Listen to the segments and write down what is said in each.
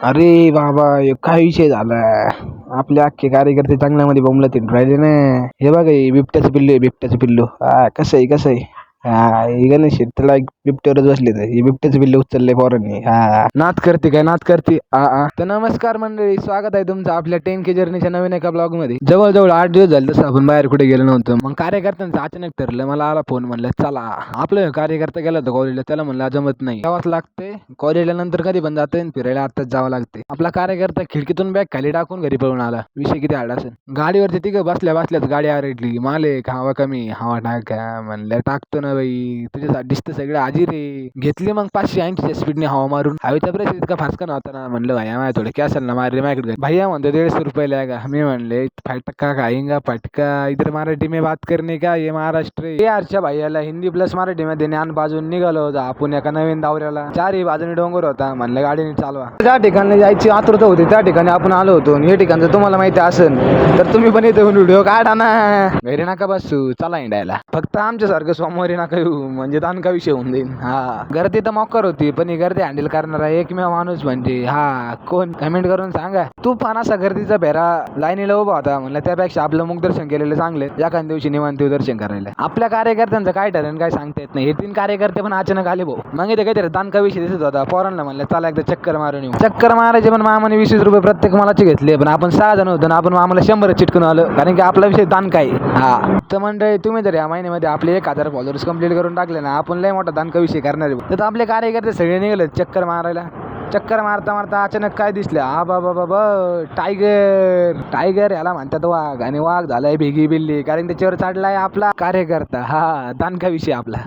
अरे बाबा काय विषय झाला. आपले अख्खे कार्यकर्ते चांगल्यामध्ये बोंबलत राहिले ना. हे बघा हे बिबट्याचं पिल्लू आहे, बिबट्याचं पिल्लू. कसं आहे हे गणेश आहे, त्याला एक बिबट्यावरच बसले तर हे बिबट्याचं पिल्लू उचलले पोरांनी. नाद करते काय नाद करते. तर नमस्कार मंडळी, स्वागत आहे तुमचं आपल्या 10K जर्नीच्या नवीन एका ब्लॉग मध्ये. जवळजवळ 8 दिवस झाले तसं आपण बाहेर कुठे गेलो नव्हतं. मग कार्यकर्त्यांचं अचानक ठरलं, मला आला फोन, म्हणलं चला. आपलं कार्यकर्ता गेला होता कॉलेजला, त्याला म्हणलं जमत नाही, जावंच लागते कॉलेजला, नंतर कधी पण जाते फिरायला, आताच जावं लागते. आपला कार्यकर्ता खिडकीतून बॅग खाली टाकून घरी पळून आला. विषय किती हार्ड असेल. गाडीवरती तिघं बसल्या बसल्याच गाडी आरडली, मालिक हवा कमी हवा टाका. म्हणलं टाकतो ना बाई, तुझ्यासाठी दिसतं सगळं आजी रे. घेतली मग 580च्या स्पीडने हवा मारून. हवेचा प्रेस इतका फासका नव्हता ना. म्हणलं भाई माझ्या थोडे कॅसल ना मारे माझ्याकडे. भैया म्हणतो 150 रुपये लगा. मी म्हणले फटका खाएंगा फटका, इधर मराठी में बात करने का, ये महाराष्ट्र. हे आरच्या भैयाला हिंदी प्लस मराठी मध्ये ज्ञान बाजून निघालो होता आपण एका नवीन दौऱ्याला. चारही बाजूने डोंगर होता. म्हणलं गाडीने चालवा. ज्या ठिकाणी जायची आतुरता होती त्या ठिकाणी आपण आलो होतो. हे ठिकाण जर तुम्हाला माहिती असेल तर तुम्ही पण इथे व्हिडिओ काढा ना. घरी नका बसू, चला हिंडायला. फक्त आमच्यासारखं सोमवारी नका येऊ, म्हणजे दानका विषय होऊन जाईल. गर्दी तर मोकर होती, पण ही गर्दी हँडल करणारा एकमेव माणूस म्हणजे कोण, कमेंट करून सांगा. तू पण असा गर्दीचा बेरा लाईनीला उभा होता. म्हणलं त्यापेक्षा आपलं मुख दर्शन केलेलं चांगले. एखाद्या दिवशी निवांत दर्शन करायला. आपल्या कार्यकर्त्यांचं काय ठरेल काय सांगता येत नाही. हे 3 कार्यकर्ते पण अचानक आले भाऊ. मग इथे काहीतरी दानका विषय दिसत होता. पोरांना म्हणलं चला एकदा चक्कर मारून येऊ. चक्कर मारायचे पण मामाने 20 रुपये प्रत्येक मालाचे घेतले. पण आपण 6 जण होतो ना, आपण मामाला 100 चिटकून आलो, कारण की आपला विषय दानका आहे. तर मंडळी, तुम्ही जर या महिन्यामध्ये आपले 1000 फॉलोअर्स कंप्लीट करून टाकले ना, आपण लय मोठा दानका विषय करणार आहे. तर आपले कार्यकर्ते सगळे निघाले चक्कर मारायला. चक्कर मारता मारता अचानक काय दिसले, बाबा टायगर याला म्हणतात वाघ. आणि वाघ झालाय भेगी बिल्ली, कारण त्याच्यावर चढलाय आपला कार्यकर्ता. दानका विषय आपला.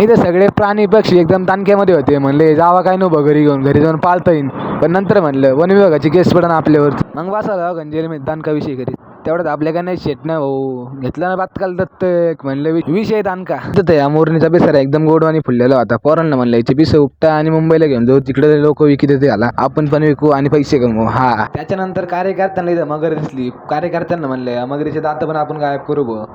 इथे सगळे प्राणी पक्षी एकदम दानक्यामध्ये होते. म्हणले जावा काय नो घरी घेऊन, घरी जाऊन पाळता येईल. पण नंतर म्हणलं वन विभागाची केस पडा आपल्यावरती. मग बसायला गंजेल मी दानका विषय करीत. तेवढ्यात आपल्याकडे नाही शेट ना भाऊ, घेतला ना बातकाल दत्तक. म्हणलं विषय दानका. या मोरणीचा बेसारा एकदम गोडवानी फुललेला होता. पोरांना म्हणलं याचे पिसं उपटा आणि मुंबईला घेऊन जाऊ, तिकडे लोक विकत येते आला, आपण पण विकू आणि पैसे कमवू. त्याच्यानंतर कार्यकर्त्यांना इथं मगर दिसली. कार्यकर्त्यांना म्हणलं मगरीचे दात पण आपण गायब करू भाऊ.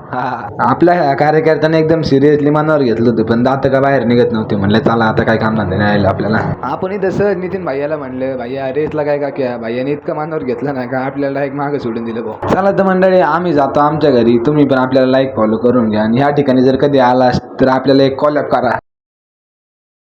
आपल्या कार्यकर्त्यांना एकदम सिरियसली मनावर घेतलं होतं, पण दात का बाहेर निघत नव्हते. म्हणलं चला आता काय काम धंदे नाही आपल्याला. आपण इथं सहज नितीन भाईयाला म्हणलं भैया रेसला काय का क्या. भाईयाने इतकं मनावर घेतलं ना का आपल्याला एक मागं सोडून दिलं भाऊ. चला तर मंडळी, आम्ही जातो आमच्या घरी. तुम्ही पण आपल्याला लाईक फॉलो करून घ्या. आणि ह्या ठिकाणी जर कधी आलास तर आपल्याला एक कॉल अप करा.